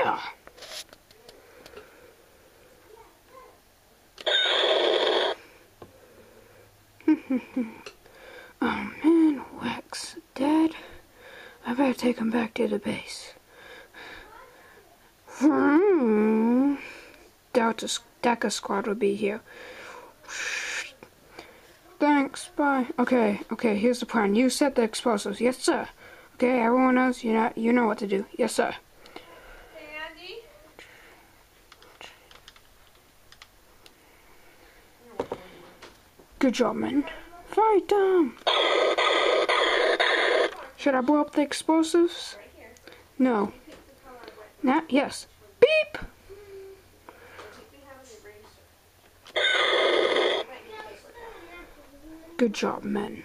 fire! Oh man, Wax dead. I better take him back to the base. Deca squad will be here. Thanks, bye. Okay, here's the plan. You set the explosives. Yes, sir. Okay, everyone else, you know what to do. Yes, sir. Hey, Andy. Good job, man. Fight them! Should I blow up the explosives? No. Yes. Beep! Good job, men.